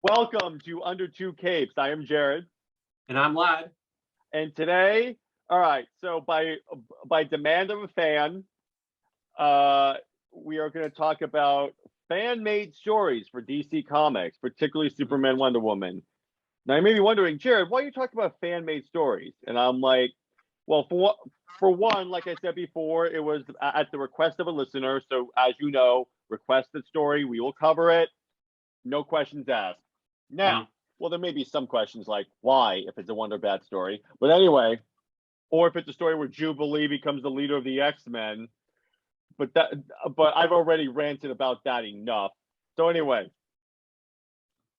Welcome to Under Two Capes. I am Jared. And I'm Lad. And today, all right, so by demand of a fan, we are going to talk about fan-made stories for DC Comics, particularly Superman, Wonder Woman. Now, you may be wondering, Jared, why are you talking about fan-made stories? And I'm like, well, for one, like I said before, it was at the request of a listener. So as you know, request the story, we will cover it. No questions asked. Now, well, there may be some questions like why, if it's a Wonder Bat story. But anyway, or if it's a story where Jubilee becomes the leader of the X-Men. But I've already ranted about that enough. So anyway,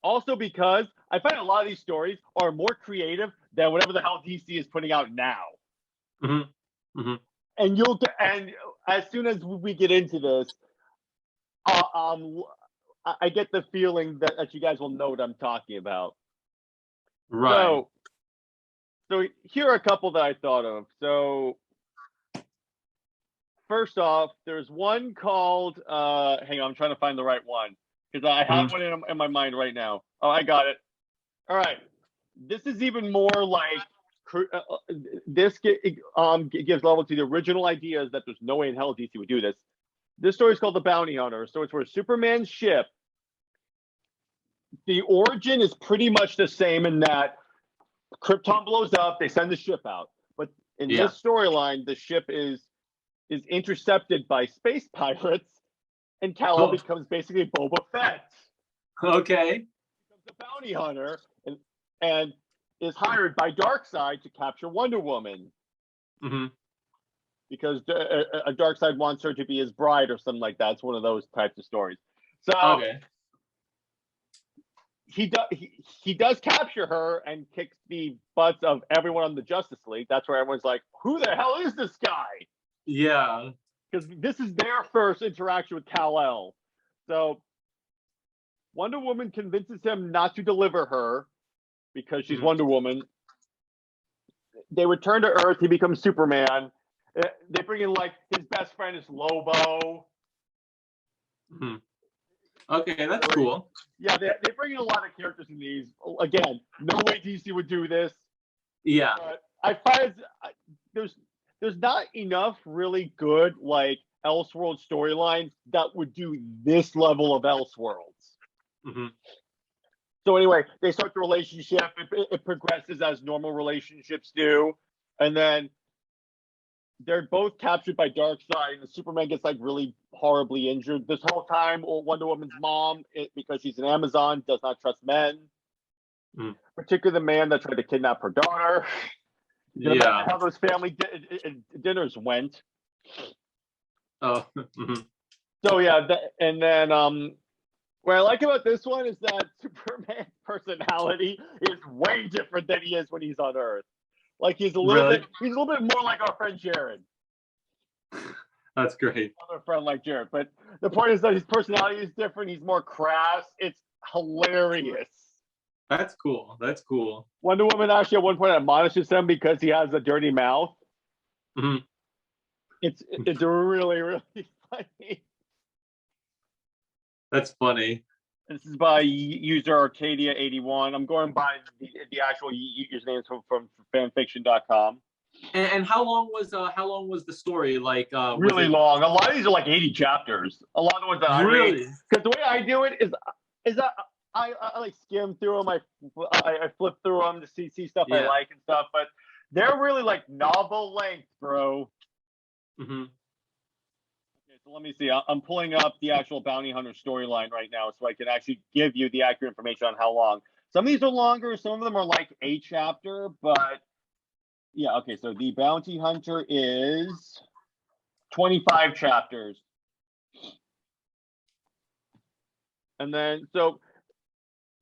also because I find a lot of these stories are more creative than whatever the hell DC is putting out now. Mm-hmm. Mm-hmm. And as soon as we get into this, I get the feeling that you guys will know what I'm talking about. Right. So here are a couple that I thought of. So first off, there's one called hang on, I'm trying to find the right one because I have one in my mind right now. Oh, I got it. All right. This is even more like this gives level to the original ideas that there's no way in hell DC would do this. This story is called The Bounty Hunter. So it's where Superman's ship, the origin is pretty much the same in that Krypton blows up, they send the ship out. But in this storyline, the ship is intercepted by space pirates, and Kal-El becomes basically Boba Fett. Okay. He becomes a bounty hunter and is hired by Darkseid to capture Wonder Woman. Mm-hmm. Because Darkseid wants her to be his bride or something like that. It's one of those types of stories. So he does capture her and kicks the butts of everyone on the Justice League. That's where everyone's like, who the hell is this guy? Yeah. Because this is their first interaction with Kal-El. So Wonder Woman convinces him not to deliver her because she's Wonder Woman. They return to Earth. He becomes Superman. They bring in, like, his best friend is Lobo. Mm-hmm. Okay, that's cool. Yeah, they bring in a lot of characters in these. Again, no way DC would do this. Yeah. But I find there's not enough really good, like, Elseworld storylines that would do this level of Elseworlds. Mm-hmm. So anyway, they start the relationship. It progresses as normal relationships do. And then they're both captured by Darkseid, and Superman gets, like, really horribly injured. This whole time, Wonder Woman's mom, because she's an Amazon, does not trust men. Particularly the man that tried to kidnap her daughter. Yeah. How those family dinners went. Oh. So yeah, and then what I like about this one is that Superman's personality is way different than he is when he's on Earth. Like he's a little bit more like our friend Jared. That's great. Another friend like Jared. But the point is that his personality is different. He's more crass. It's hilarious. That's cool. That's cool. Wonder Woman actually at one point admonishes him because he has a dirty mouth. Mm-hmm. It's really, really funny. That's funny. This is by user Arcadia81. I'm going by the actual usernames from fanfiction.com. And how long was the story? Like really long. A lot of these are like 80 chapters. A lot of the ones that I read. Because the way I do it is that I like skim through them. I flip through them to see stuff I like and stuff. But they're really like novel length, bro. Mm-hmm. So let me see. I'm pulling up the actual Bounty Hunter storyline right now so I can actually give you the accurate information on how long. Some of these are longer. Some of them are like a chapter, but yeah. Okay, so the Bounty Hunter is 25 chapters. And then, so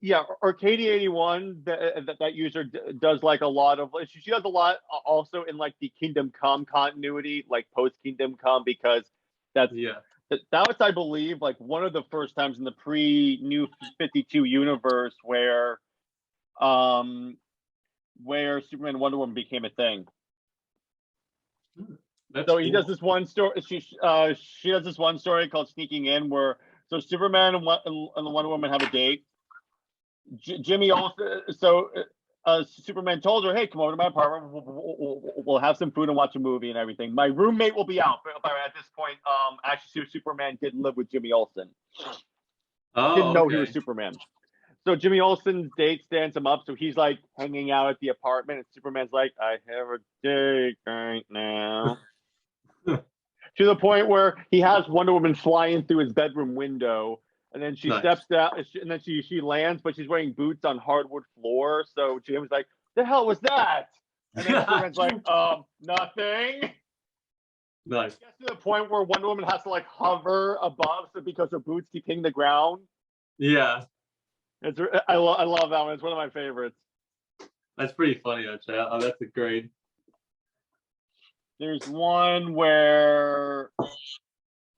yeah, Arcadia81, that user does like a lot of, she does a lot also in like the Kingdom Come continuity, like post Kingdom Come, because that was, I believe, like one of the first times in the pre-New 52 universe where Superman and Wonder Woman became a thing. So he does this one story. She does this one story called Sneaking In, where so Superman and Wonder Woman have a date, Jimmy also Superman told her, "Hey, come over to my apartment. We'll have some food and watch a movie and everything. My roommate will be out." But at this point, actually, Superman didn't live with Jimmy Olsen. Didn't Oh, know he was okay. Superman. So Jimmy Olsen's date stands him up. So he's like hanging out at the apartment, and Superman's like, "I have a date right now." To the point where he has Wonder Woman flying through his bedroom window, and then she Nice. steps out, and then she lands, but she's wearing boots on hardwood floor. So Jim's like, "The hell was that?" And then Superman's like, nothing." Nice. It gets to the point where Wonder Woman has to like hover above, so because her boots keep hitting the ground. Yeah, I love that one. It's one of my favorites. that's pretty funny actually. That's a great. There's one where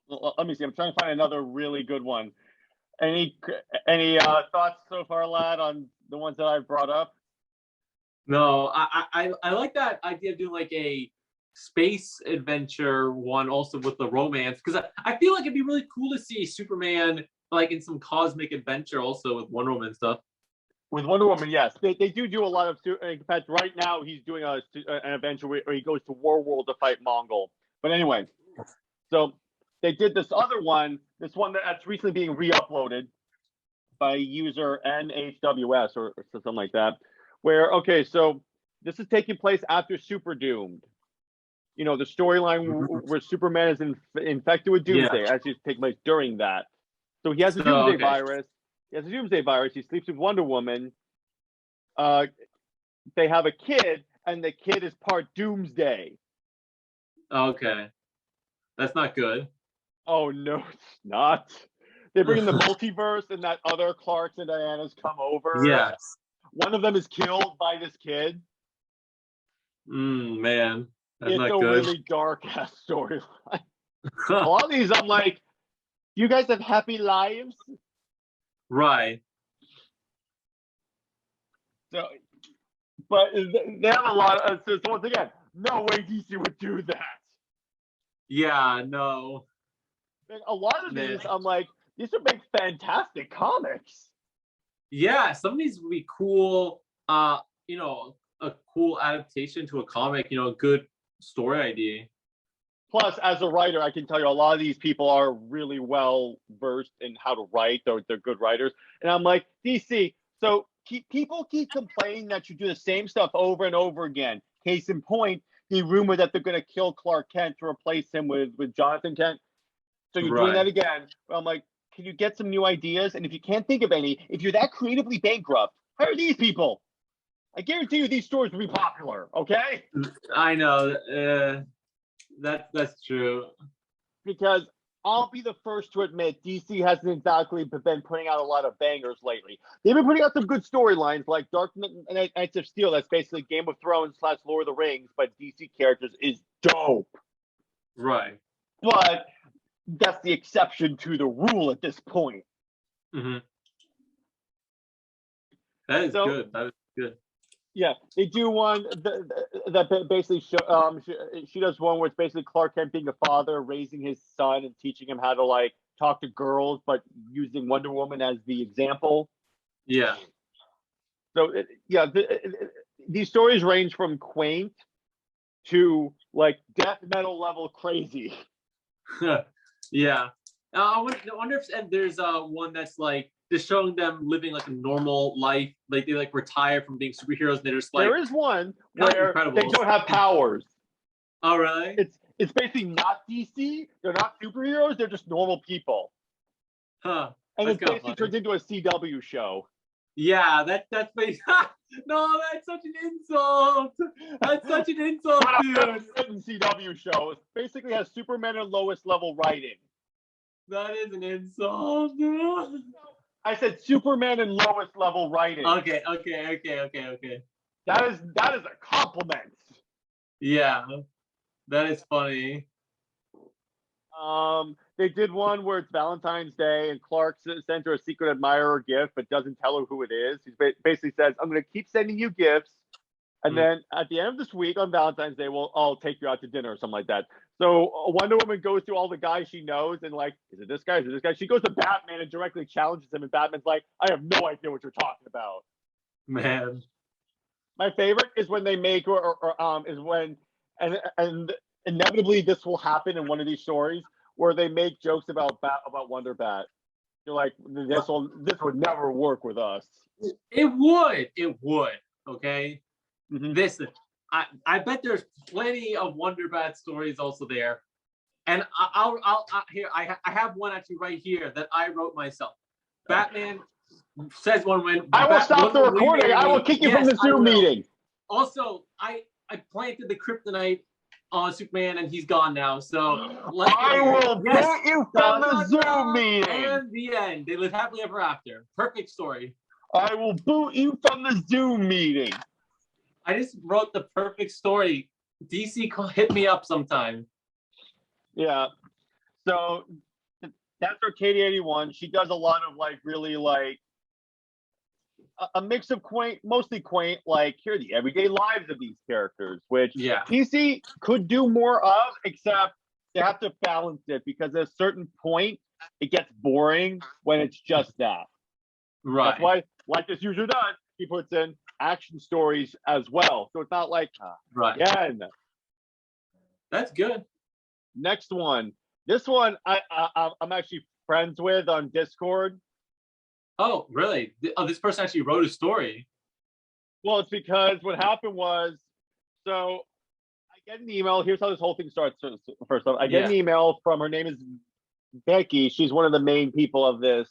let me see. I'm trying to find another really good one. Any thoughts so far, lad, on the ones that I've brought up? No, I like that idea of doing like a space adventure one also with the romance, because I feel like it'd be really cool to see Superman like in some cosmic adventure also with Wonder Woman stuff. With Wonder Woman, yes, they do a lot of. In fact, right now he's doing an adventure where he goes to War to fight Mongol. But anyway, so they did this other one, that's recently being re-uploaded by user NHWS or something like that. Where so this is taking place after Super Doomed. You know, the storyline where Superman is infected with Doomsday, actually taking place during that. So he has a Doomsday virus. He has a Doomsday virus. He sleeps with Wonder Woman. They have a kid, and the kid is part Doomsday. Okay, that's not good. Oh no, it's not. They bring in the multiverse, and that other Clarks and Dianas come over. Yes. One of them is killed by this kid. Man, that's it's not a good. really dark ass storyline. A lot of these, I'm like, you guys have happy lives, right? So, but they have a lot of. So once again, no way DC would do that. Yeah, no. A lot of these, I'm like, these would make fantastic comics. Yeah, some of these would be cool. You know, a cool adaptation to a comic. You know, a good story idea. Plus, as a writer, I can tell you a lot of these people are really well versed in how to write. They're good writers, and I'm like, DC. So people keep complaining that you do the same stuff over and over again. Case in point, the rumor that they're going to kill Clark Kent to replace him with Jonathan Kent. So you're doing that again. Well, I'm like, can you get some new ideas? And if you can't think of any, if you're that creatively bankrupt, hire these people. I guarantee you these stories will be popular, okay? I know. That's true. Because I'll be the first to admit DC hasn't exactly been putting out a lot of bangers lately. They've been putting out some good storylines like Dark Knights of Steel. That's basically Game of Thrones / Lord of the Rings, but DC characters is dope. Right. But that's the exception to the rule at this point. Mm-hmm. That is good. That is good. Yeah, they do one that basically she does one where it's basically Clark Kent being a father, raising his son and teaching him how to like talk to girls, but using Wonder Woman as the example. Yeah. So these stories range from quaint to like death metal level crazy. Yeah. I wonder if there's one that's like just showing them living like a normal life, like they like retire from being superheroes and they're just like. There is one where they don't have powers. Oh really? It's basically not DC. They're not superheroes. They're just normal people. Huh. And it basically turns into a CW show. Yeah, that's basically. No, that's such an insult. That's such an insult, dude. CW show. It basically has Superman and Lois level writing. That is an insult. I said Superman and Lois level writing. Okay. That is a compliment. Yeah, that is funny. They did one where it's Valentine's Day and Clark sends her a secret admirer gift, but doesn't tell her who it is. He basically says, "I'm going to keep sending you gifts, And then at the end of this week on Valentine's Day, I'll take you out to dinner or something like that. So Wonder Woman goes through all the guys she knows and like, is it this guy? Is it this guy? She goes to Batman and directly challenges him, and Batman's like, I have no idea what you're talking about. Man, my favorite is when they make is when and inevitably this will happen in one of these stories where they make jokes about Wonder Bat. You're like, this would never work with us. It would. Okay. Mm-hmm. Listen, I bet there's plenty of Wonder Bat stories also there, and I'll here I have one actually right here that I wrote myself. Batman says one when I will stop the recording. I will kick you from the Zoom meeting. Also, I planted the kryptonite on Superman, and he's gone now. So I will boot you from the Zoom meeting. And the end. They live happily ever after. Perfect story. I will boot you from the Zoom meeting. I just wrote the perfect story. DC, hit me up sometime. Yeah. So that's Arcadia 81. She does a lot of like really like a mix of quaint, mostly quaint, like here are the everyday lives of these characters, which DC could do more of, except they have to balance it because at a certain point it gets boring when it's just that. Right. That's why, like this user does, he puts in action stories as well. So it's not like again. That's good. Next one. This one I'm actually friends with on Discord. Oh, really? Oh, this person actually wrote a story. Well, it's because what happened was, so I get an email. Here's how this whole thing starts. First off, I get an email from, her name is Becky. She's one of the main people of this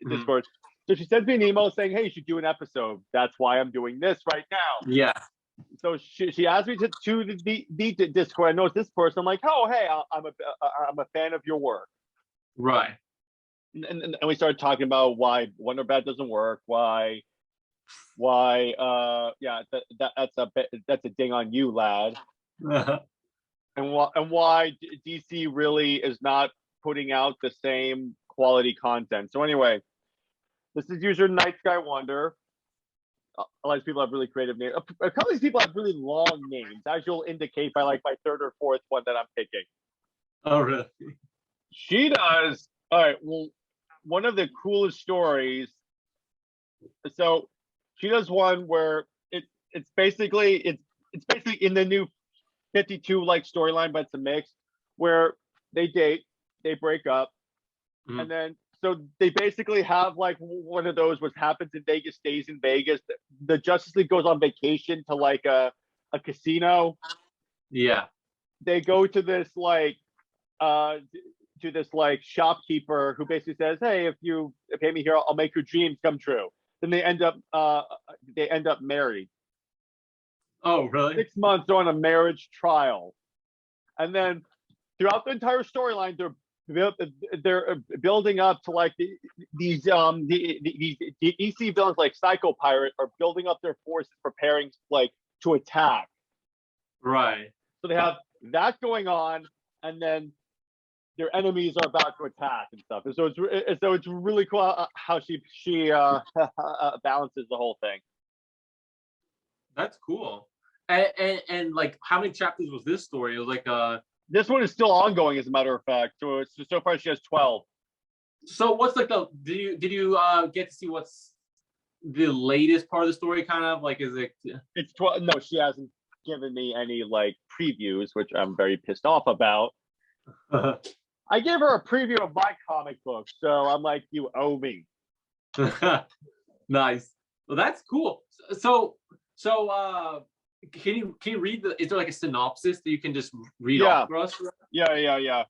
Discord. So she sends me an email saying, hey, you should do an episode. That's why I'm doing this right now. Yeah. So she asked me to the Discord. I know it's this person. I'm like, oh, hey, I'm a fan of your work. Right. And we started talking about why Wonder Bat doesn't work, why that's a ding on you, lad. and why DC really is not putting out the same quality content. So anyway, this is user Night Sky Wonder. A lot of these people have really creative names. A couple of these people have really long names, as you'll indicate by like my third or fourth one that I'm picking. Oh, really? She does. All right. Well, one of the coolest stories. So she does one where it's basically in the new 52 like storyline, but it's a mix where they date, they break up, and then so they basically have like one of those what happens in Vegas stays in Vegas. The Justice League goes on vacation to like a casino. Yeah. They go to this like shopkeeper who basically says, hey, if you pay me here, I'll make your dreams come true. Then they end up married. Oh, really? 6 months on a marriage trial. And then throughout the entire storyline, they're building up to like these DC villains like Psycho Pirate are building up their forces, preparing like to attack. Right. So they have that going on, and then their enemies are about to attack and stuff. And so it's really cool how she balances the whole thing. That's cool. And like, how many chapters was this story? It was like this one is still ongoing, as a matter of fact. So far she has 12. So what's like did you get to see what's the latest part of the story? Kind of like, is it? It's 12. No, she hasn't given me any like previews, which I'm very pissed off about. I gave her a preview of my comic book, so I'm like, you owe me. Nice. Well, that's cool. So can you read is there like a synopsis that you can just read off for us? Yeah.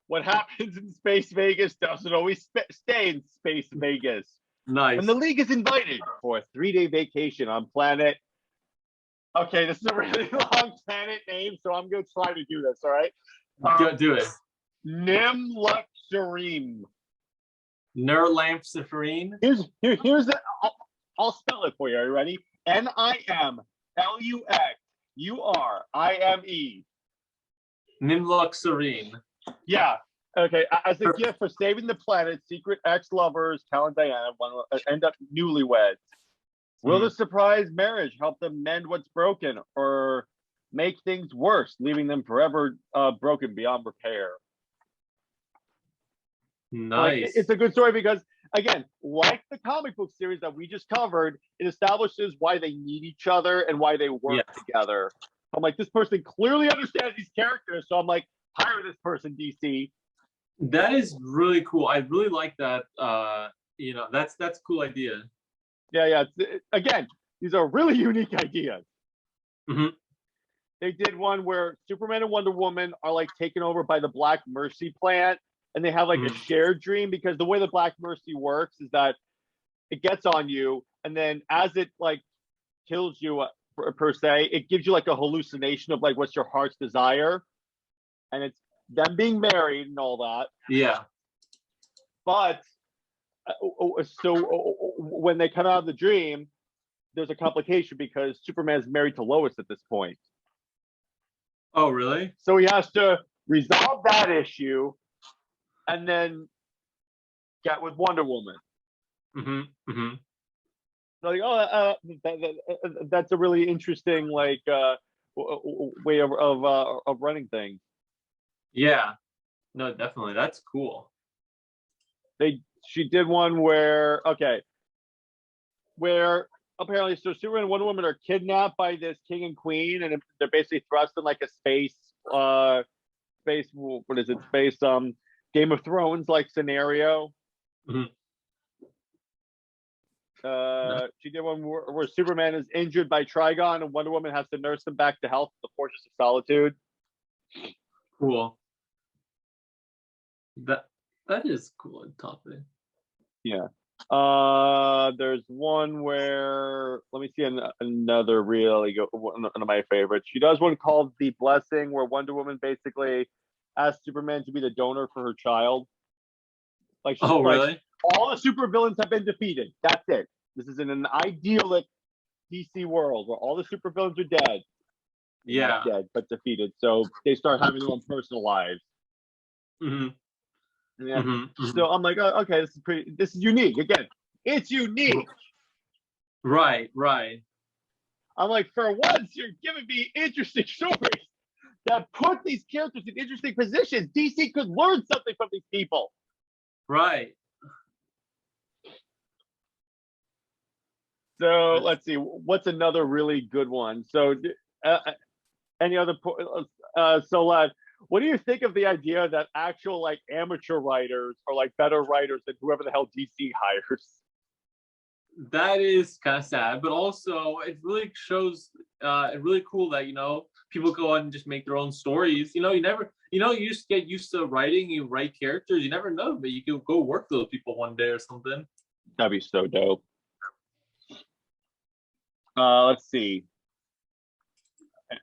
What happens in Space Vegas doesn't always stay in Space Vegas. Nice. And the League is invited for a 3-day vacation on planet. Okay, this is a really long planet name, so I'm going to try to do this, all right? Do it. Nimluxarine. Nerlampsafarine? Here's the, I'll spell it for you. Are you ready? NIMLUXURIME. Nimluxarine. Yeah. Okay. As a gift for saving the planet, secret ex-lovers, Cal and Diana, end up newlyweds. Will the surprise marriage help them mend what's broken or make things worse, leaving them forever broken beyond repair? Like, Nice. it's a good story because, again, like the comic book series that we just covered, it establishes why they need each other and why they work together. I'm like, this person clearly understands these characters, so I'm like, hire this person, DC. That is really cool. I really like that. That's a cool idea. Yeah. Again, these are really unique ideas. Mm-hmm. They did one where Superman and Wonder Woman are like taken over by the Black Mercy plant, and they have like a shared dream, because the way the Black Mercy works is that it gets on you, and then as it like kills you per se, it gives you like a hallucination of like what's your heart's desire, and it's them being married and all that. Yeah. But so when they come out of the dream, there's a complication because Superman's married to Lois at this point. Oh, really? So he has to resolve that issue and then get with Wonder Woman. So like, that's a really interesting like way of running things. Yeah. No, definitely. That's cool. She did one where apparently, so Superman and Wonder Woman are kidnapped by this king and queen, and they're basically thrust in like a space what is it, space Game of Thrones like scenario. She did one where Superman is injured by Trigon and Wonder Woman has to nurse him back to health in the Fortress of Solitude. Cool. That is cool topic. Yeah. There's one where, let me see another really good one of my favorites. She does one called The Blessing, where Wonder Woman basically asks Superman to be the donor for her child. Like, she's really? All the supervillains have been defeated. That's it. This is in an idyllic DC world where all the supervillains are dead. Yeah. Not dead, but defeated. So they start having their own personal lives. So I'm like, oh, okay, this is unique. Again, it's unique. Right. I'm like, for once, you're giving me interesting stories that put these characters in interesting positions. DC could learn something from these people. Right. So let's see, what's another really good one? So any other what do you think of the idea that actual like amateur writers are like better writers than whoever the hell DC hires? That is kind of sad, but also it really shows it's really cool that people go out and just make their own stories. You just get used to writing, you write characters, you never know, but you can go work those people one day or something. That'd be so dope. Let's see.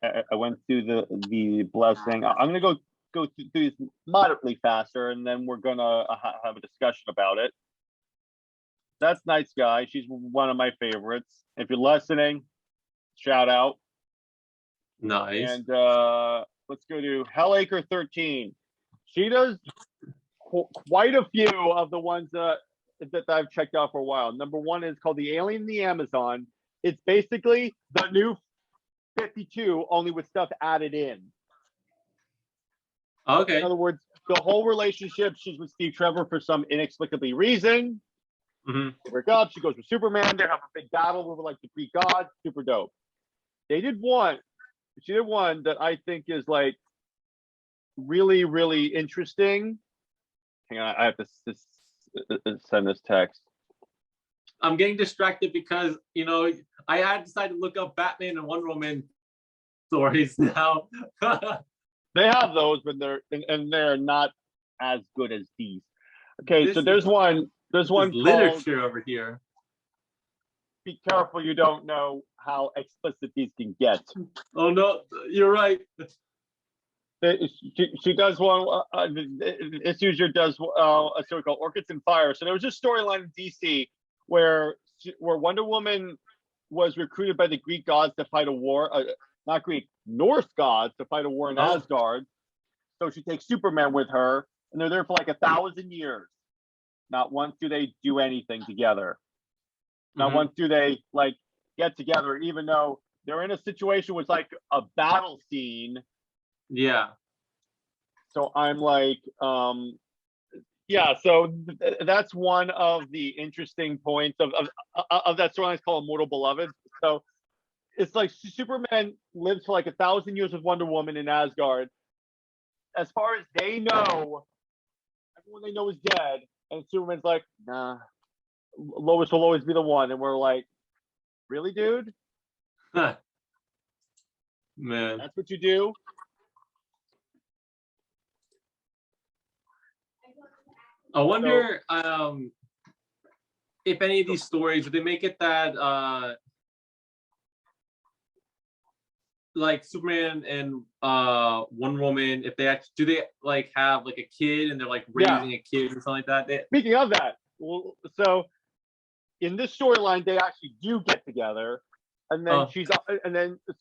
I went through the blessing. I'm gonna go through these moderately faster, and then we're gonna have a discussion about it. That's Night Sky. She's one of my favorites. If you're listening, shout out. Nice. And let's go to Hellacre 13. She does quite a few of the ones that I've checked out for a while. Number one is called The Alien in the Amazon. It's basically the new 52, only with stuff added in. Okay. In other words, the whole relationship, she's with Steve Trevor for some inexplicably reason. They break up. She goes with Superman. They have a big battle over like the Greek gods. Super dope. She did one that I think is like really, really interesting. Hang on, I have to send this text. I'm getting distracted because I had decided to look up Batman and Wonder Woman stories now. They have those, but they're not as good as these. Okay, so there's one literature called, over here. Be careful you don't know how explicit these can get. Oh no, you're right. She does one. This user does a story called Orchids and Fire. So there was this storyline in DC where Wonder Woman was recruited by the Greek gods to fight a war, not Greek, Norse gods to fight a war in Asgard. So she takes Superman with her, and they're there for like 1,000 years. Not once do they do anything together. Not once do they like get together, even though they're in a situation with like a battle scene. Yeah. So I'm like, yeah. So that's one of the interesting points of that storyline. It's called Immortal Beloved. So it's like Superman lives for like 1,000 years with Wonder Woman in Asgard. As far as they know, everyone they know is dead, and Superman's like, nah, Lois will always be the one, and we're like, really, dude? Huh. Man. That's what you do? I wonder if any of these stories, would they make it that like Superman and Wonder Woman, if they actually do they like have like a kid and they're like raising a kid or something like that? Speaking of that, well, so in this storyline, they actually do get together, and then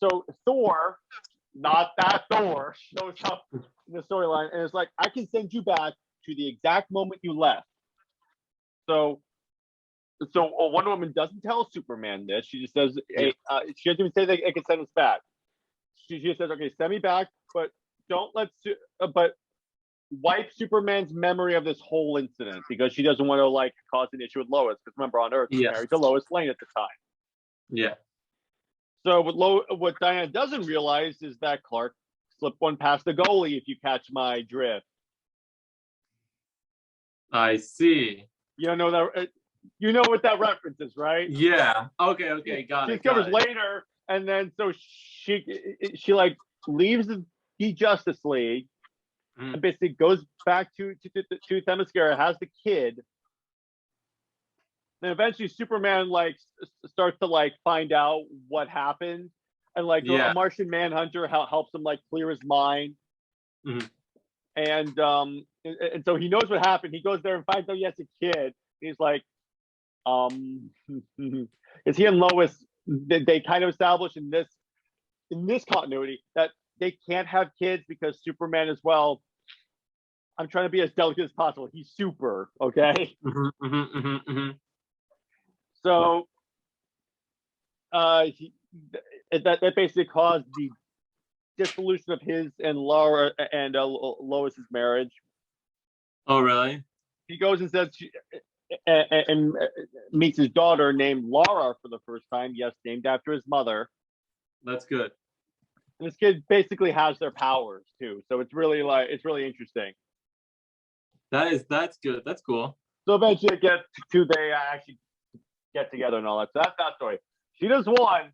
so Thor, not that Thor, shows up in the storyline, and it's like, I can send you back to the exact moment you left. So Wonder Woman doesn't tell Superman this. She just says, hey, she doesn't even say that it can send us back. She just says, okay, send me back, but don't but wipe Superman's memory of this whole incident, because she doesn't want to like cause an issue with Lois. Because remember, on Earth, she's married to Lois Lane at the time. Yeah. So what Diana doesn't realize is that Clark slipped one past the goalie, if you catch my drift. I see. You don't know that. You know what that reference is, right? Yeah. Okay. Got it. She discovers later, and then so she like leaves the Justice League, and basically goes back to Themyscira, has the kid. Then eventually Superman like starts to like find out what happened, and like a Martian Manhunter helps him like clear his mind. And so he knows what happened. He goes there and finds out he has a kid. He's like, is he and Lois? They kind of established in this continuity that they can't have kids because Superman as well. I'm trying to be as delicate as possible. He's super, okay? So that basically caused the dissolution of his and Laura and Lois's marriage. Oh, really? He goes and says and meets his daughter named Laura for the first time. Yes, named after his mother. That's good. And this kid basically has their powers too, so it's really interesting. That's good. That's cool. So eventually it gets to they actually get together and all that. So that's that story. She does one.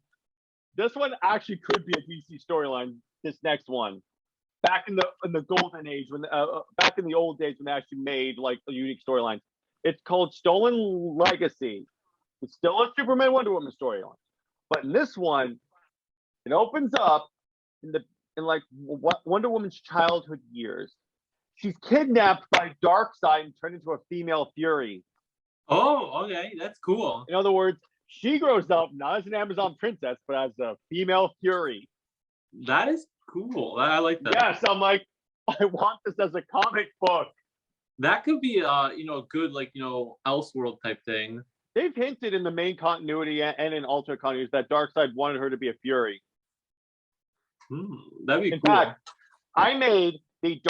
This one actually could be a DC storyline. This next one, back in the golden age, when back in the old days when they actually made like a unique storyline. It's called Stolen Legacy. It's still a Superman Wonder Woman storyline, but in this one, it opens up in like Wonder Woman's childhood years. She's kidnapped by Darkseid and turned into a female Fury. Oh, okay, that's cool. In other words, she grows up not as an Amazon princess, but as a female Fury. That is cool. I like that. Yes, I'm like, I want this as a comic book. That could be a good like Elseworld type thing. They've hinted in the main continuity and in alternate continuities that Darkseid wanted her to be a Fury. That'd be in cool. Fact, I made the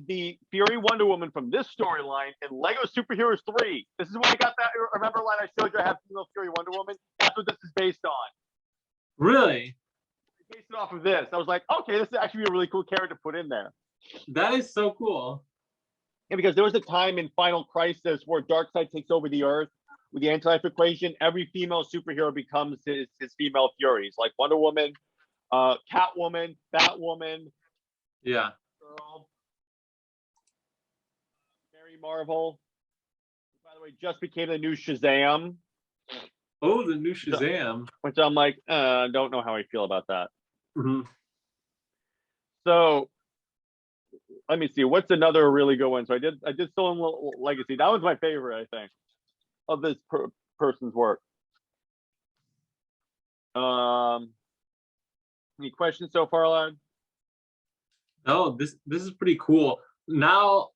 the Fury Wonder Woman from this storyline in Lego Superheroes 3. This is where I got that. Remember line I showed you? I have female Fury Wonder Woman. That's what this is based on. Really? I based it off of this. I was like, okay, this is actually a really cool character to put in there. That is so cool. Yeah, because there was a time in Final Crisis where Darkseid takes over the Earth with the anti-life equation. Every female superhero becomes his female Furies, like Wonder Woman, Catwoman, Batwoman. Yeah. Girl. Mary Marvel. By the way, just became the new Shazam. Oh, the new Shazam. Which I'm like, don't know how I feel about that. So let me see. What's another really good one? So I did Stolen Legacy. That was my favorite, I think, of this person's work. Any questions so far, lad? Oh, this is pretty cool. Now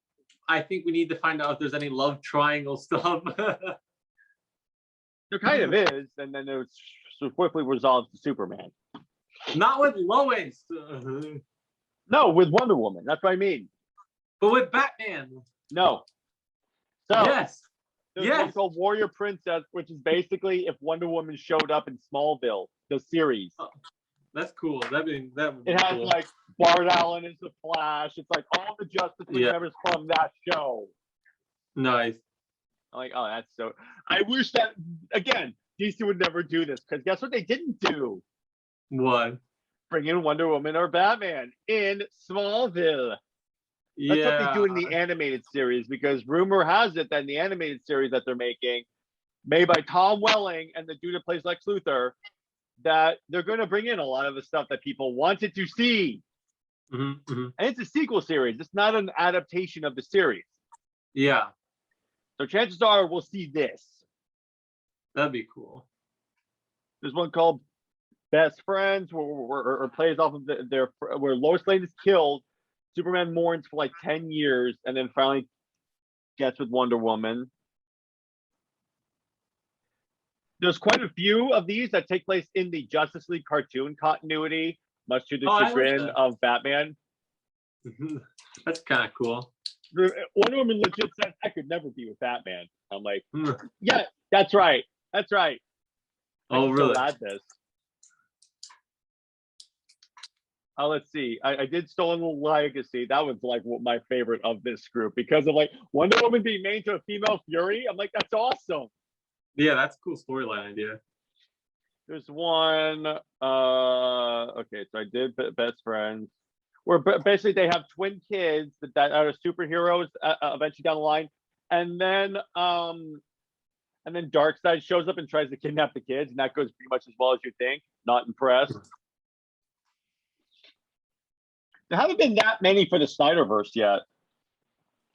I think we need to find out if there's any love triangle stuff. There kind of is, and then it so quickly resolves to Superman. Not with Lois. No, with Wonder Woman. That's what I mean. But with Batman. No. So Yes. there's one called Warrior Princess, which is basically if Wonder Woman showed up in Smallville, the series. Oh, that's cool. That would be it has cool. like Bart Allen is the Flash. It's like all the Justice League members from that show. Nice. I'm like, oh, that's so. I wish that again. DC would never do this because guess what they didn't do? What? Bring in Wonder Woman or Batman in Smallville. That's what they do in the animated series because rumor has it that in the animated series that they're making, made by Tom Welling and the dude that plays Lex Luthor, that they're going to bring in a lot of the stuff that people wanted to see. And it's a sequel series. It's not an adaptation of the series. Yeah. So chances are we'll see this. That'd be cool. There's one called Best Friends, where plays off of where Lois Lane is killed. Superman mourns for like 10 years and then finally gets with Wonder Woman. There's quite a few of these that take place in the Justice League cartoon continuity, much to the chagrin of Batman. That's kind of cool. Wonder Woman legit says, I could never be with Batman. I'm like, yeah, that's right. That's right. Oh, really? Add this. Let's see. I did Stolen Legacy. That was like my favorite of this group because of like Wonder Woman being made to a female Fury. I'm like, that's awesome. Yeah, that's a cool storyline idea. There's one. Okay, so I did Best Friends, where basically they have twin kids that are superheroes eventually down the line, and then Darkseid shows up and tries to kidnap the kids, and that goes pretty much as well as you think. Not impressed. There haven't been that many for the Snyderverse yet.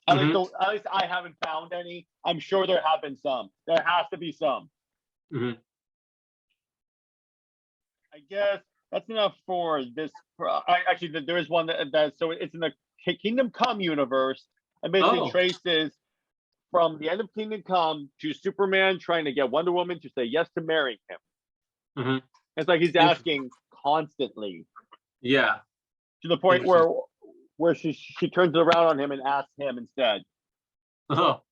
At least I haven't found any. I'm sure there have been some. There has to be some. I guess that's enough for this. Actually, there is one that so it's in the Kingdom Come universe, and basically traces from the end of Kingdom Come to Superman trying to get Wonder Woman to say yes to marrying him. It's like he's asking constantly. Yeah. To the point where she turns it around on him and asks him instead. Oh,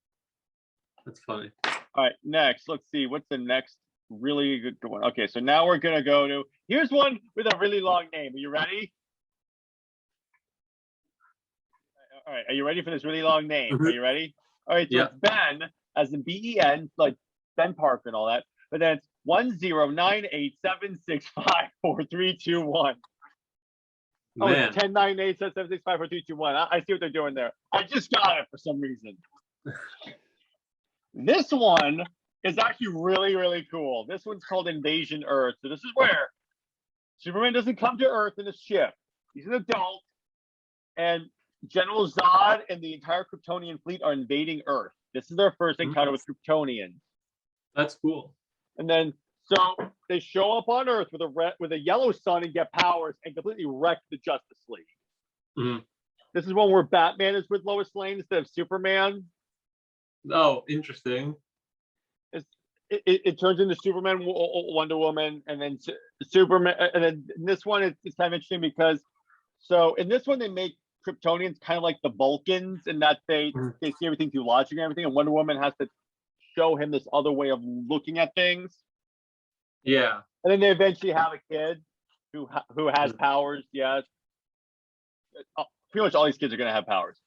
that's funny. All right, next. Let's see. What's the next really good one? Okay, so now we're going to go to... Here's one with a really long name. Are you ready? All right, are you ready for this really long name? Are you ready? All right, so it's Ben, as in B-E-N, like Ben Parker and all that. But then it's 10987654321. Oh, it's 109877654321. I see what they're doing there. I just got it for some reason. This one is actually really, really cool. This one's called Invasion Earth. So this is where Superman doesn't come to Earth in a ship. He's an adult, and General Zod and the entire Kryptonian fleet are invading Earth. This is their first encounter with Kryptonians. That's cool. And then so they show up on Earth with a yellow sun and get powers and completely wreck the Justice League. This is one where Batman is with Lois Lane instead of Superman. Oh, interesting. It turns into Superman, Wonder Woman, and then Superman. And then in this one, it's kind of interesting because so in this one they make Kryptonians kind of like the Vulcans in that they see everything through logic and everything, and Wonder Woman has to show him this other way of looking at things. Yeah. And then they eventually have a kid who has powers. Yes. Pretty much all these kids are going to have powers.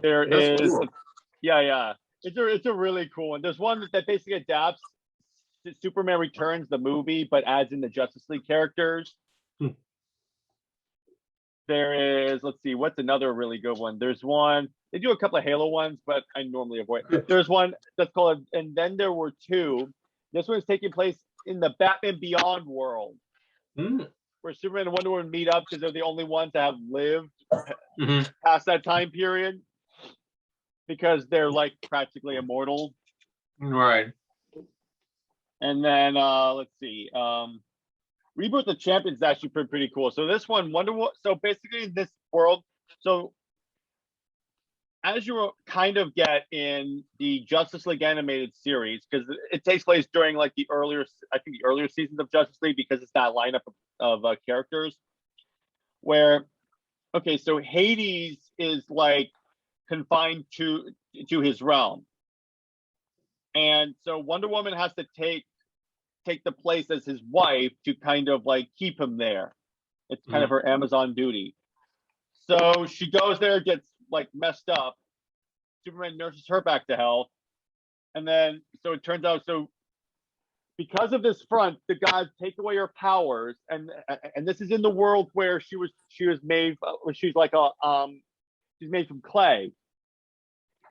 There is, cool. Yeah. It's a really cool one. There's one that basically adapts Superman Returns, the movie, but adds in the Justice League characters. There is, let's see, what's another really good one? There's one, they do a couple of Halo ones, but I normally avoid. There's one that's called, and then there were two. This one's taking place in the Batman Beyond world, where Superman and Wonder Woman meet up because they're the only ones that have lived past that time period, because they're like practically immortal. Right. And then let's see. Rebirth of Champions is actually pretty cool. So this one, so basically in this world, so as you're kind of get in the Justice League animated series, because it takes place during like the earlier seasons of Justice League, because it's that lineup of characters where, okay, so Hades is like confined to his realm, and so Wonder Woman has to take the place as his wife to kind of like keep him there. It's kind of her Amazon duty. So she goes there, gets like messed up. Superman nurses her back to health, and then so it turns out, so because of this front, the gods take away her powers, and this is in the world where she was made. She's like she's made from clay.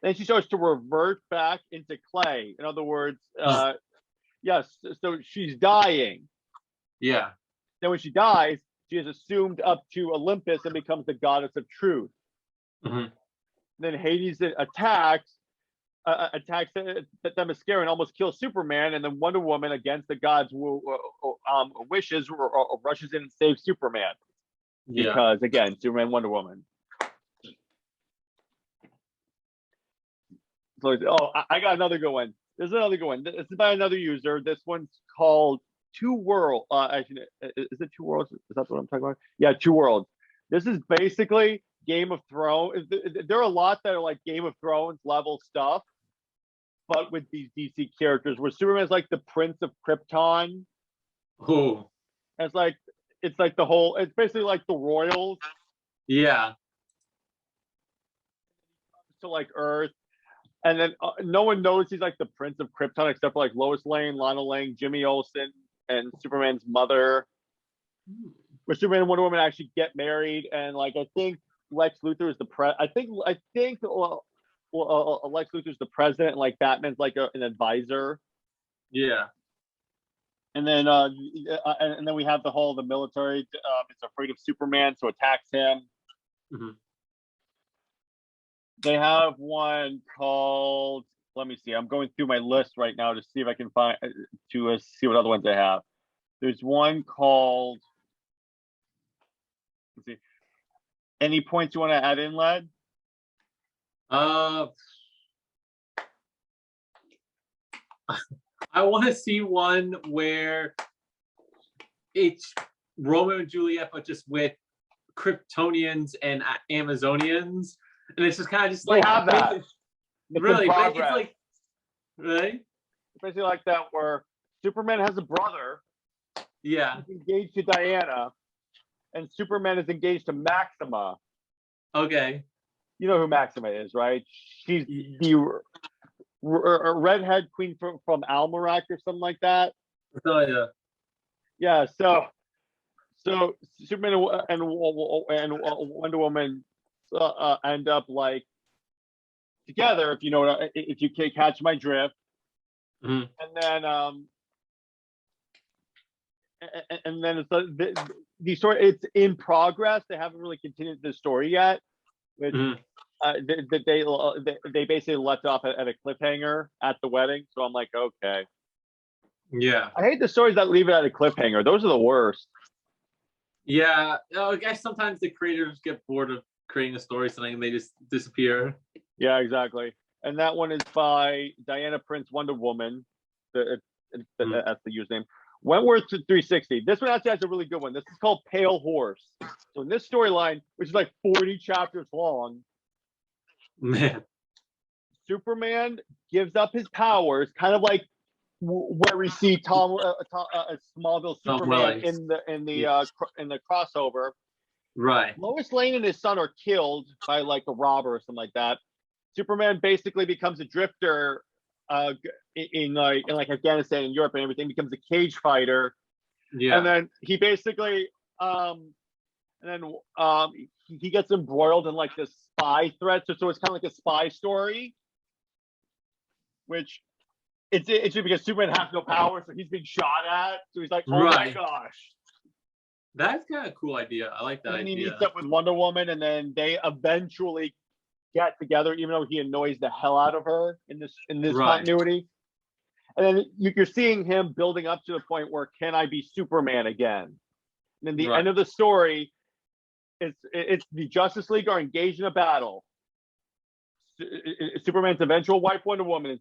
Then she starts to revert back into clay. In other words, yes. So she's dying. Yeah. Then when she dies, she is assumed up to Olympus and becomes the goddess of truth. Then Hades attacks Themyscira and almost kills Superman, and then Wonder Woman, against the gods' wishes, rushes in and saves Superman. Yeah. Because again, Superman, Wonder Woman. So, I got another good one. There's another good one. This is by another user. This one's called Two Worlds. Actually, is it Two Worlds? Is that what I'm talking about? Yeah, Two Worlds. This is basically Game of Thrones. There are a lot that are like Game of Thrones level stuff, but with these DC characters, where Superman's like the Prince of Krypton. Oh. It's like the whole. It's basically like the royals. Yeah. To like Earth. And then no one knows he's like the Prince of Krypton except for like Lois Lane, Lana Lang, Jimmy Olsen, and Superman's mother. Where Superman and Wonder Woman actually get married, and like I think Lex Luthor is the I think Lex Luthor's the president, and like Batman's like an advisor. Yeah. And then we have the military is afraid of Superman, so attacks him. They have one called, let me see, I'm going through my list right now to see if I can find, see what other ones they have. There's one called, let's see, any points you want to add in, Led? I want to see one where it's Romeo and Juliet, but just with Kryptonians and Amazonians. And it's just kind of just like, have that. Really, but it's like, really? It's basically like that, where Superman has a brother. Yeah. He's engaged to Diana, and Superman is engaged to Maxima. Okay. You know who Maxima is, right? She's the redhead queen from Almerac or something like that. Oh, yeah. Yeah, so Superman and Wonder Woman end up like together, if you can catch my drift. And then the story, it's in progress. They haven't really continued the story yet, which they basically left off at a cliffhanger at the wedding. So I'm like, okay. Yeah. I hate the stories that leave it at a cliffhanger. Those are the worst. Yeah. I guess sometimes the creators get bored of creating a story, something, and they just disappear. Yeah, exactly. And that one is by Diana Prince Wonder Woman. That's the username. Wentworth 360. This one actually has a really good one. This is called Pale Horse. So in this storyline, which is like 40 chapters long, man, Superman gives up his powers, kind of like where we see Smallville Superman in the crossover. Right. Lois Lane and his son are killed by like a robber or something like that. Superman basically becomes a drifter in Afghanistan and Europe and everything, becomes a cage fighter. Yeah. And then he basically he gets embroiled in like this spy threat. So it's kind of like a spy story, which it's because Superman has no power, so he's being shot at. So he's like, oh my gosh. That's kind of a cool idea. I like that idea. And he meets up with Wonder Woman, and then they eventually get together, even though he annoys the hell out of her in this continuity. And then you're seeing him building up to the point where, can I be Superman again? And then the end of the story, it's the Justice League are engaged in a battle. Superman's eventual wife, Wonder Woman,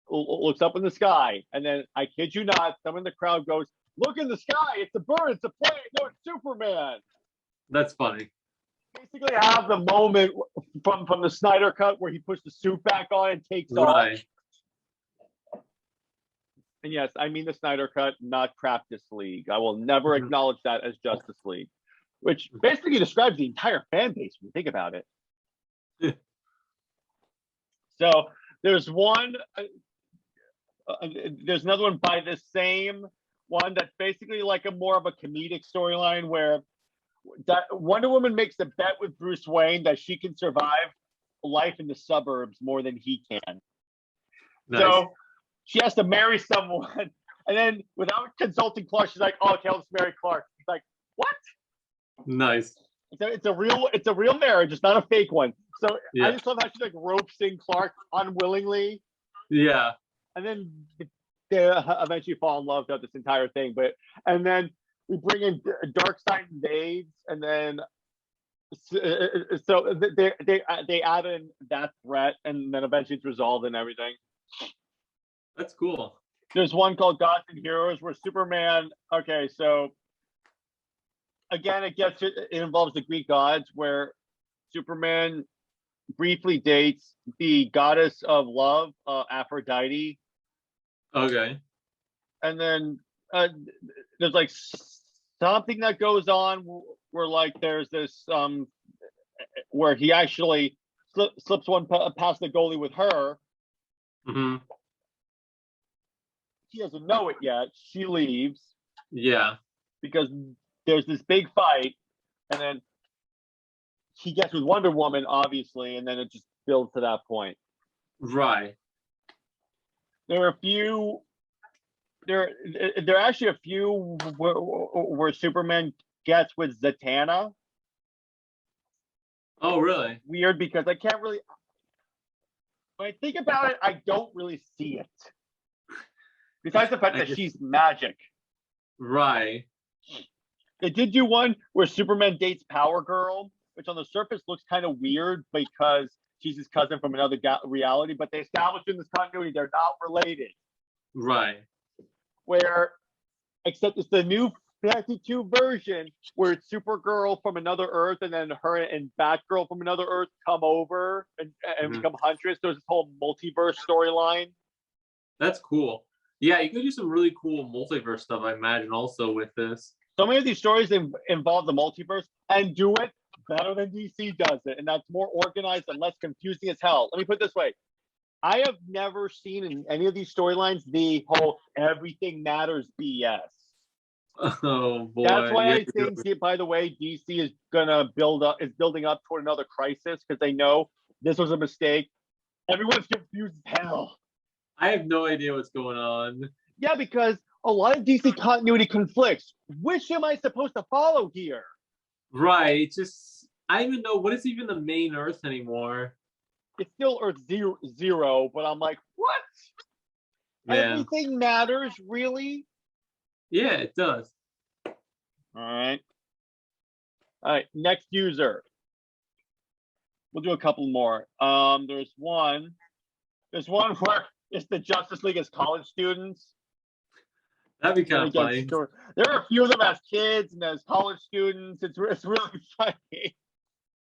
looks up in the sky, and then I kid you not, someone in the crowd goes, "Look in the sky! It's a bird! It's a plane! No, it's Superman!" That's funny. Basically, I have the moment from the Snyder cut where he puts the suit back on and takes off. And yes, I mean the Snyder cut, not Craftus League. I will never acknowledge that as Justice League, which basically describes the entire fan base when you think about it. So there's one, there's another one by the same one that's basically like a more of a comedic storyline where that Wonder Woman makes a bet with Bruce Wayne that she can survive life in the suburbs more than he can. Nice. So she has to marry someone, and then without consulting Clark, she's like, "Oh, okay, I'll just marry Clark." He's like, "What?" Nice. It's a real marriage. It's not a fake one. So yeah. I just love how she like ropes in Clark unwillingly. Yeah. And then they eventually fall in love throughout this entire thing. And then we bring in Darkseid invades, and then so they add in that threat, and then eventually it's resolved and everything. That's cool. There's one called Gods and Heroes where Superman. Okay, so again, it involves the Greek gods where Superman briefly dates the goddess of love, Aphrodite. Okay. And then there's like something that goes on where like there's this where he actually slips one past the goalie with her. Mm-hmm. He doesn't know it yet. She leaves. Yeah. Because there's this big fight, and then he gets with Wonder Woman, obviously, and then it just builds to that point. Right. There are a few. There are actually a few where Superman gets with Zatanna. Oh, really? Weird, because I can't really. When I think about it, I don't really see it. Besides the fact that she's magic. Right. They did do one where Superman dates Power Girl, which on the surface looks kind of weird because she's his cousin from another reality, but they established in this continuity they're not related. Right. Where, except it's the new 52 version where it's Supergirl from another Earth, and then her and Batgirl from another Earth come over and become Huntress. There's this whole multiverse storyline. That's cool. Yeah, you could do some really cool multiverse stuff, I imagine, also with this. So many of these stories involve the multiverse and do it better than DC does it. And that's more organized and less confusing as hell. Let me put it this way. I have never seen in any of these storylines the whole everything matters BS. Oh boy. That's why I think, by the way, DC is building up toward another crisis because they know this was a mistake. Everyone's confused as hell. I have no idea what's going on. Yeah, because a lot of DC continuity conflicts. Which am I supposed to follow here? Right. I don't even know what is even the main Earth anymore. It's still Earth zero, but I'm like, what? Yeah. Everything matters, really? Yeah, it does. All right. Next user. We'll do a couple more. There's one where it's the Justice League as college students. That'd be kind of funny. There are a few of them as kids and as college students. It's really funny.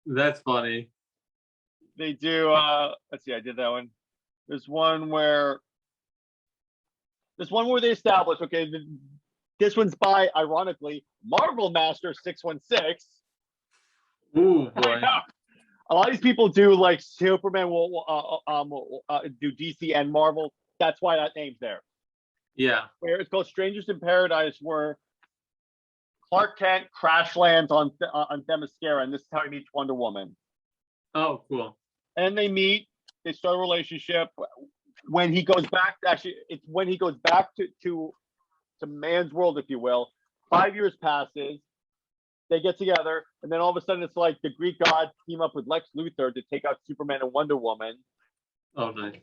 That's funny. They do. Let's see. I did that one. There's one where they establish. Okay, this one's by, ironically, Marvel Master 616. Ooh boy. A lot of these people do like Superman will do DC and Marvel. That's why that name's there. Yeah. Where it's called Strangers in Paradise, where Clark Kent crash lands on Themyscira, and this is how he meets Wonder Woman. Oh, cool. And they meet. They start a relationship. When he goes back, actually, it's when he goes back to man's world, if you will. 5 years passes. They get together, and then all of a sudden it's like the Greek gods team up with Lex Luthor to take out Superman and Wonder Woman. Oh, nice.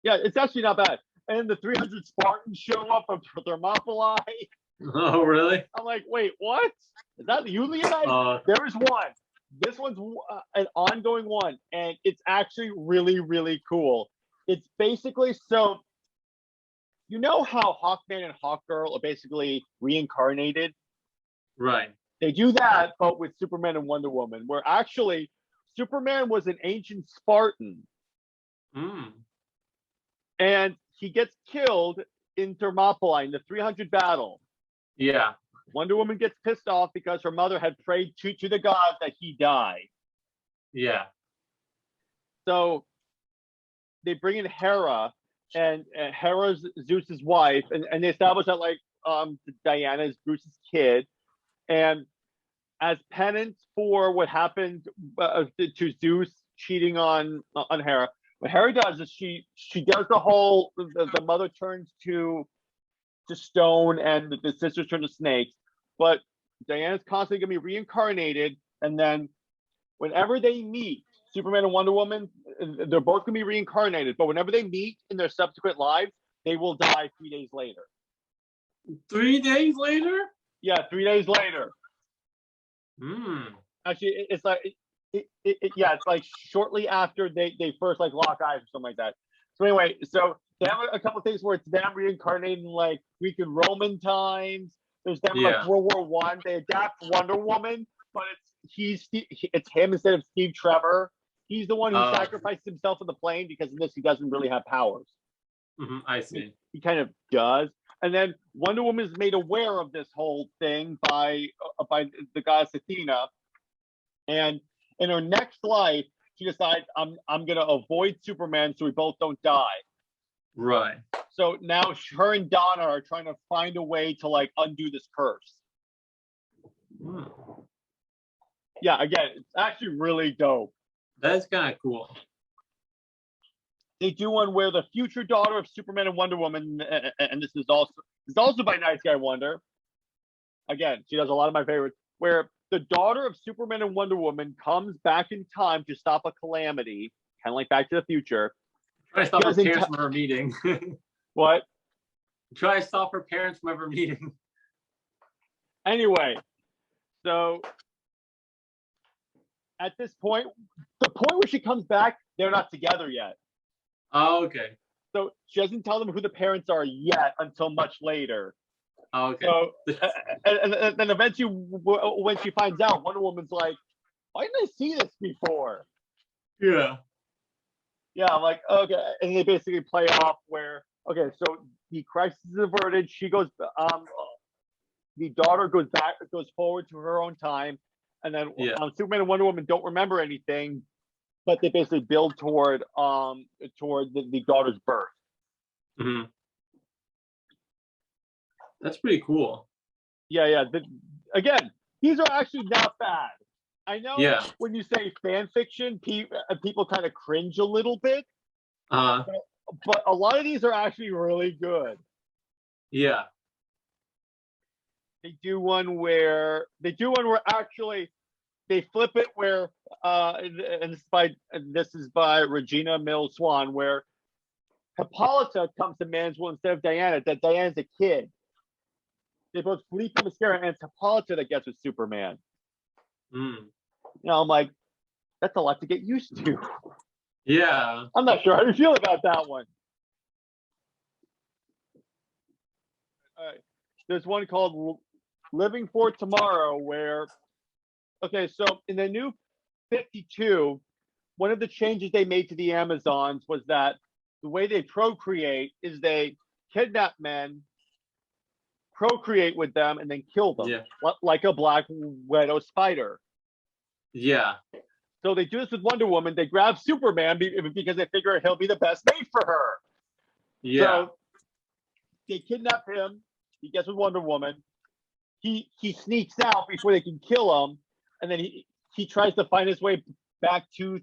Yeah, it's actually not bad. And the 300 Spartans show up from Thermopylae. Oh, really? I'm like, wait, what? Is that you, Leonide? There is one. This one's an ongoing one, and it's actually really, really cool. It's basically so you know how Hawkman and Hawkgirl are basically reincarnated? Right. They do that, but with Superman and Wonder Woman, where actually Superman was an ancient Spartan, Mm. and he gets killed in Thermopylae in the 300 battle. Yeah. Wonder Woman gets pissed off because her mother had prayed to the gods that he die. Yeah. So they bring in Hera, and Hera's Zeus's wife, and they establish that like Diana is Bruce's kid, and as penance for what happened to Zeus cheating on Hera, what Hera does is she does the whole the mother turns to stone and the sisters turn to snakes, but Diana's constantly gonna be reincarnated, and then whenever they meet, Superman and Wonder Woman, they're both gonna be reincarnated, but whenever they meet in their subsequent lives, they will die 3 days later. 3 days later? Yeah, 3 days later. Hmm. Actually, it's like yeah, it's like shortly after they first like lock eyes or something like that. So anyway, so they have a couple of things where it's them reincarnating like Greek and Roman times. There's them in like World War I. They adapt Wonder Woman, but it's him instead of Steve Trevor. He's the one who sacrificed himself on the plane because in this he doesn't really have powers. I see. He kind of does. And then Wonder Woman is made aware of this whole thing by the goddess Athena, and in her next life, she decides I'm gonna avoid Superman so we both don't die. Right. So now her and Donna are trying to find a way to like undo this curse. Hmm. Yeah, again, it's actually really dope. That's kind of cool. They do one where the future daughter of Superman and Wonder Woman, and this is also by Nice Guy Wonder. Again, she does a lot of my favorites. Where the daughter of Superman and Wonder Woman comes back in time to stop a calamity, kind of like Back to the Future. Try to stop her parents from ever meeting. What? Try to stop her parents from ever meeting. Anyway, so at this point, the point where she comes back, they're not together yet. Oh, okay. So she doesn't tell them who the parents are yet until much later. Oh, okay. So, and then eventually, when she finds out, Wonder Woman's like, "Why didn't I see this before?" Yeah. Yeah, I'm like, okay, and they basically play off where, okay, so the crisis is averted. She goes, the daughter goes forward to her own time, and then Superman and Wonder Woman don't remember anything, but they basically build toward the daughter's birth. Mm-hmm. That's pretty cool. Yeah. Again, these are actually not bad. I know when you say fan fiction, people kind of cringe a little bit. But a lot of these are actually really good. Yeah. They do one where actually they flip it where and this is by Regina Mills Swan, where Hippolyta comes to man's will instead of Diana, that Diana's a kid. They both flee from Mascara, and it's Hippolyta that gets with Superman. You know, I'm like, that's a lot to get used to. Yeah. I'm not sure how you feel about that one. All right. There's one called Living for Tomorrow where, okay, so in the new 52, one of the changes they made to the Amazons was that the way they procreate is they kidnap men, procreate with them, and then kill them, like a Black Widow spider. Yeah. So they do this with Wonder Woman. They grab Superman because they figure he'll be the best mate for her. Yeah. So they kidnap him. He gets with Wonder Woman. He sneaks out before they can kill him, and then he tries to find his way back to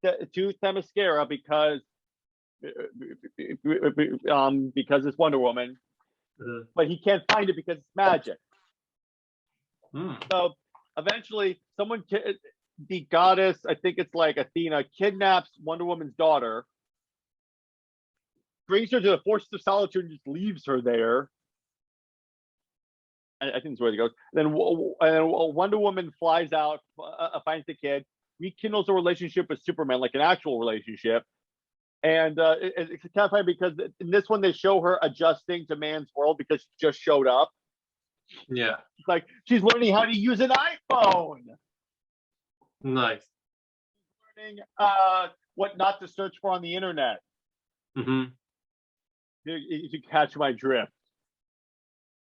Themyscira because it's Wonder Woman, but he can't find it because it's magic. So eventually, the goddess, I think it's like Athena, kidnaps Wonder Woman's daughter, brings her to the Fortress of Solitude, and just leaves her there. I think that's where it goes. Then Wonder Woman flies out, finds the kid, rekindles a relationship with Superman, like an actual relationship. And it's kind of funny because in this one they show her adjusting to man's world because she just showed up. Yeah. It's like she's learning how to use an iPhone. Nice. Learning what not to search for on the internet. Mm-hmm. You catch my drift.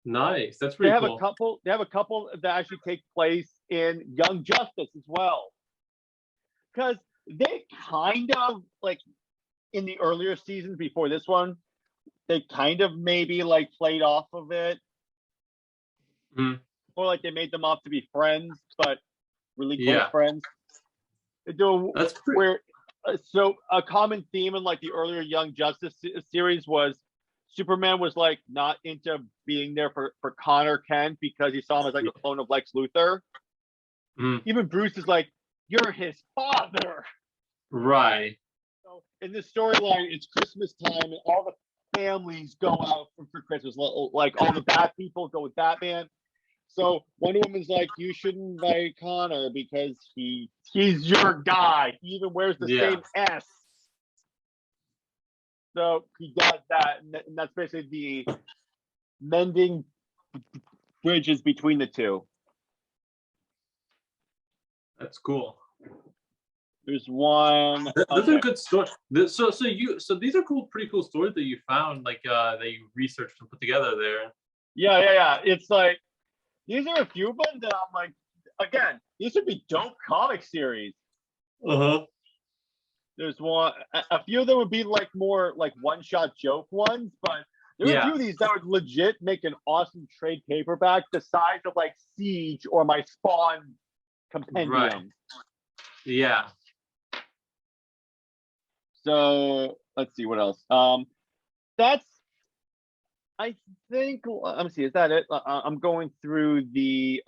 Nice. That's pretty cool. They have a couple that actually take place in Young Justice as well, because they kind of like in the earlier seasons before this one, they kind of maybe like played off of it, or like they made them off to be friends, but really close friends. That's pretty. Where so a common theme in like the earlier Young Justice series was Superman was like not into being there for Connor Kent because he saw him as like a clone of Lex Luthor. Even Bruce is like, "You're his father." Right. So in this storyline, it's Christmas time and all the families go out for Christmas. Like all the bad people go with Batman. So Wonder Woman's like, "You shouldn't invite Connor because he's your guy. He even wears the same S." So he does that, and that's basically the mending bridges between the two. That's cool. There's one. Those are good stories. So these are pretty cool stories that you found, like that you researched and put together there. Yeah. It's like these are a few of them that I'm like, again, these would be dope comic series. There's one, a few of them would be like more like one-shot joke ones, but there are a few of these that would legit make an awesome trade paperback the size of like Siege or my Spawn compendium. Right. Yeah. So let's see what else. That's, I think. Let me see. Is that it? I'm going through the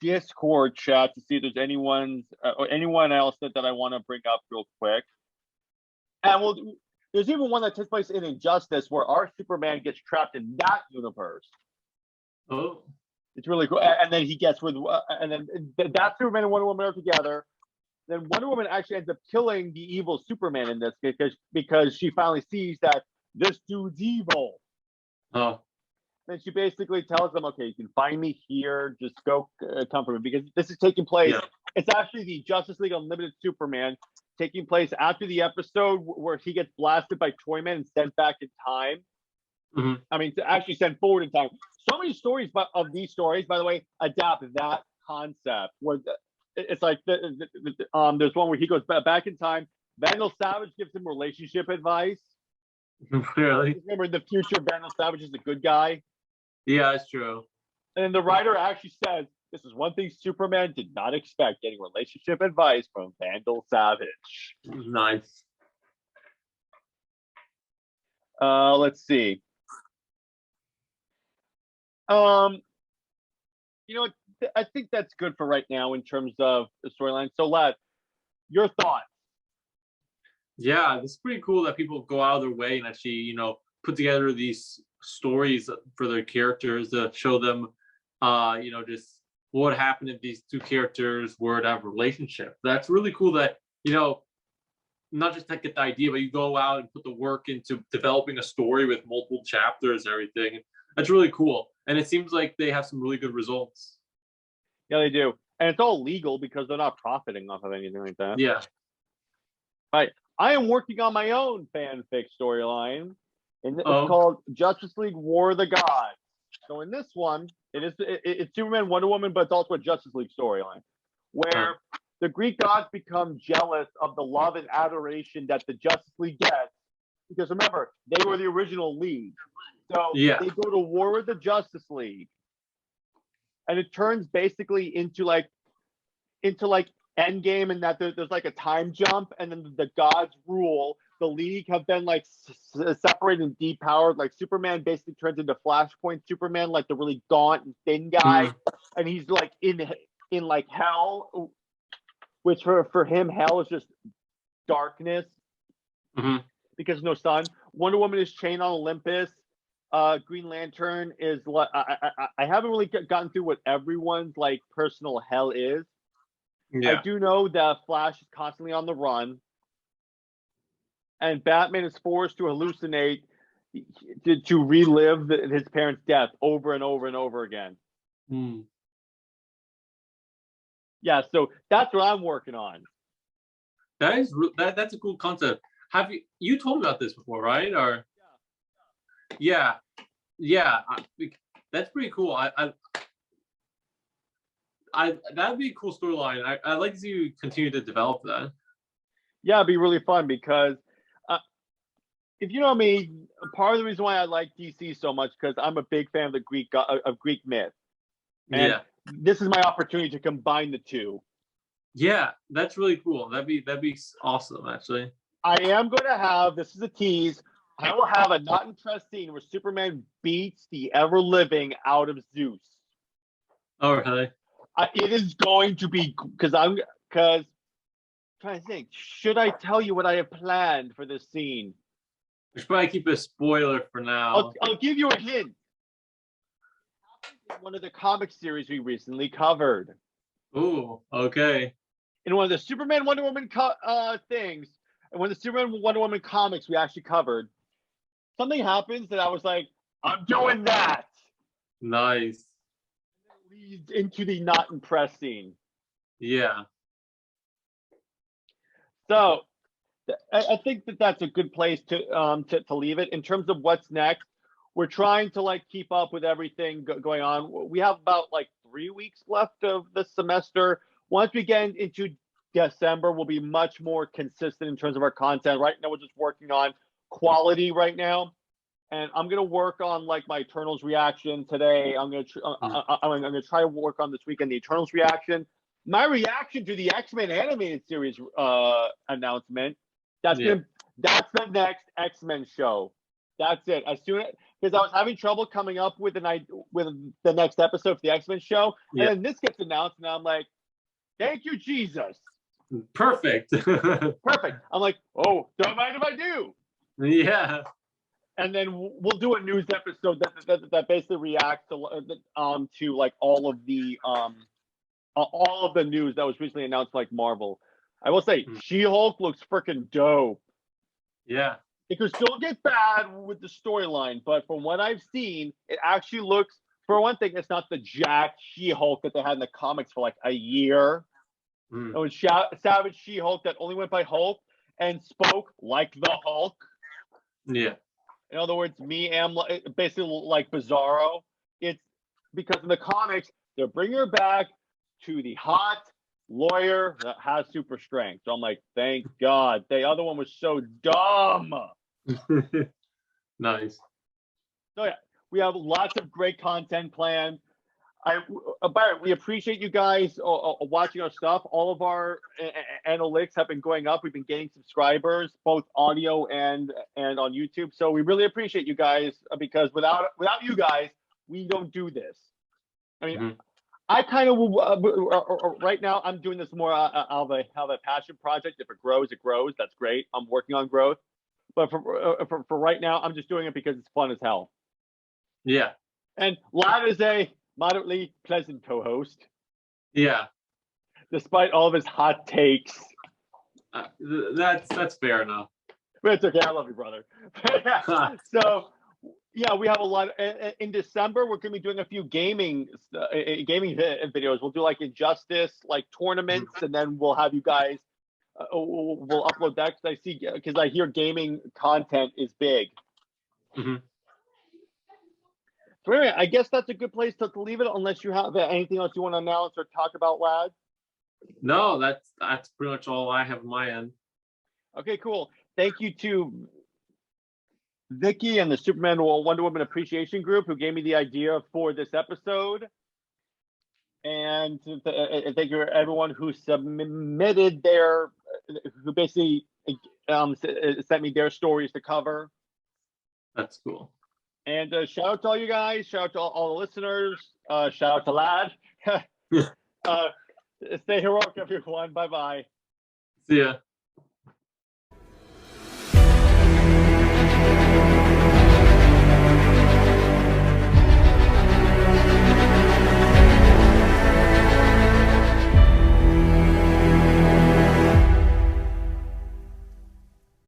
Discord chat to see if there's anyone else that I want to bring up real quick. And there's even one that takes place in Injustice where our Superman gets trapped in that universe. Oh, it's really cool. And then he gets with, and then that Superman and Wonder Woman are together. Then Wonder Woman actually ends up killing the evil Superman in this because she finally sees that this dude's evil. Oh. Then she basically tells them, "Okay, you can find me here. Just go come for me," because this is taking place. Yeah. It's actually the Justice League Unlimited Superman taking place after the episode where he gets blasted by Toyman and sent back in time. I mean, to actually send forward in time. So many stories of these stories, by the way, adapt that concept. Where it's like there's one where he goes back in time. Vandal Savage gives him relationship advice. Really? Remember, in the future, Vandal Savage is a good guy. Yeah, that's true. And the writer actually says, "This is one thing Superman did not expect, getting relationship advice from Vandal Savage." Nice. Let's see. You know, I think that's good for right now in terms of the storyline. So, Lad, your thoughts? Yeah, it's pretty cool that people go out of their way and actually, put together these stories for their characters to show them, just what happened if these two characters were to have a relationship. That's really cool that, not just to get the idea, but you go out and put the work into developing a story with multiple chapters and everything. That's really cool. And it seems like they have some really good results. Yeah, they do. And it's all legal because they're not profiting off of anything like that. Yeah. Right. I am working on my own fanfic storyline, and it's called Justice League War of the Gods. So in this one, it's Superman, Wonder Woman, but it's also a Justice League storyline where the Greek gods become jealous of the love and adoration that the Justice League gets. Because remember, they were the original league. So they go to war with the Justice League. And it turns basically into like Endgame, and that there's like a time jump, and then the gods rule. The League have been like separated and depowered. Like Superman basically turns into Flashpoint Superman, like the really gaunt and thin guy, and he's like in like hell, which for him hell is just darkness because no sun. Wonder Woman is chained on Olympus. Green Lantern is like I haven't really gotten through what everyone's like personal hell is. I do know that Flash is constantly on the run, and Batman is forced to hallucinate to relive his parents' death over and over and over again. Mm. Yeah, so that's what I'm working on. That's a cool concept. Have you told me about this before, right? Or yeah. That's pretty cool. That'd be a cool storyline. I'd like to see you continue to develop that. Yeah, it'd be really fun because if you know me, part of the reason why I like DC so much because I'm a big fan of the Greek myth, and this is my opportunity to combine the two. Yeah, that's really cool. That'd be awesome, actually. I am going to have, this is a tease, I will have a not impressed scene where Superman beats the ever living out of Zeus. Oh, really? It is going to be because I'm trying to think. Should I tell you what I have planned for this scene? We should probably keep a spoiler for now. I'll give you a hint. One of the comic series we recently covered. Ooh, okay. In one of the Superman Wonder Woman things, and one of the Superman Wonder Woman comics we actually covered, something happens that I was like, I'm doing that. Nice. And it leads into the not impressed scene. Yeah. So I think that's a good place to leave it. In terms of what's next, we're trying to like keep up with everything going on. We have about like 3 weeks left of the semester. Once we get into December, we'll be much more consistent in terms of our content. Right now, we're just working on quality right now, and I'm gonna work on like my Eternals reaction today. I'm gonna try to work on this weekend the Eternals reaction. My reaction to the X-Men animated series announcement. That's the next X-Men show. That's it. As soon as because I was having trouble coming up with the next episode for the X-Men show, and then this gets announced, and I'm like, thank you, Jesus. Perfect. Perfect. I'm like, oh, don't mind if I do. Yeah. And then we'll do a news episode that basically reacts to like all of the news that was recently announced, like Marvel. I will say, She-Hulk looks freaking dope. Yeah. It could still get bad with the storyline, but from what I've seen, it actually looks. For one thing, it's not the jacked She-Hulk that they had in the comics for like a year. It was Savage She-Hulk that only went by Hulk and spoke like the Hulk. Yeah. In other words, basically like Bizarro. It's because in the comics, they're bringing her back to the hot lawyer that has super strength. So I'm like, thank God. The other one was so dumb. Nice. So yeah, we have lots of great content planned. We appreciate you guys watching our stuff. All of our analytics have been going up. We've been getting subscribers, both audio and on YouTube. So we really appreciate you guys because without you guys, we don't do this. I mean, I kind of right now I'm doing this more out of a passion project. If it grows, it grows. That's great. I'm working on growth. But for right now, I'm just doing it because it's fun as hell. Yeah. And Lad is a moderately pleasant co-host. Yeah. Despite all of his hot takes. That's fair enough. But it's okay. I love you, brother. So, yeah, we have a lot. In December, we're going to be doing a few gaming videos. We'll do like Injustice, like tournaments, and then we'll have you guys. We'll upload that because I hear gaming content is big. So anyway, I guess that's a good place to leave it, unless you have anything else you want to announce or talk about, Lad. No, that's pretty much all I have on my end. Okay, cool. Thank you to Vicky and the Superman Wonder Woman Appreciation Group who gave me the idea for this episode. And thank you to everyone who submitted who basically sent me their stories to cover. That's cool. And shout out to all you guys. Shout out to all the listeners. Shout out to Lad. Stay heroic, everyone. Bye-bye. See ya.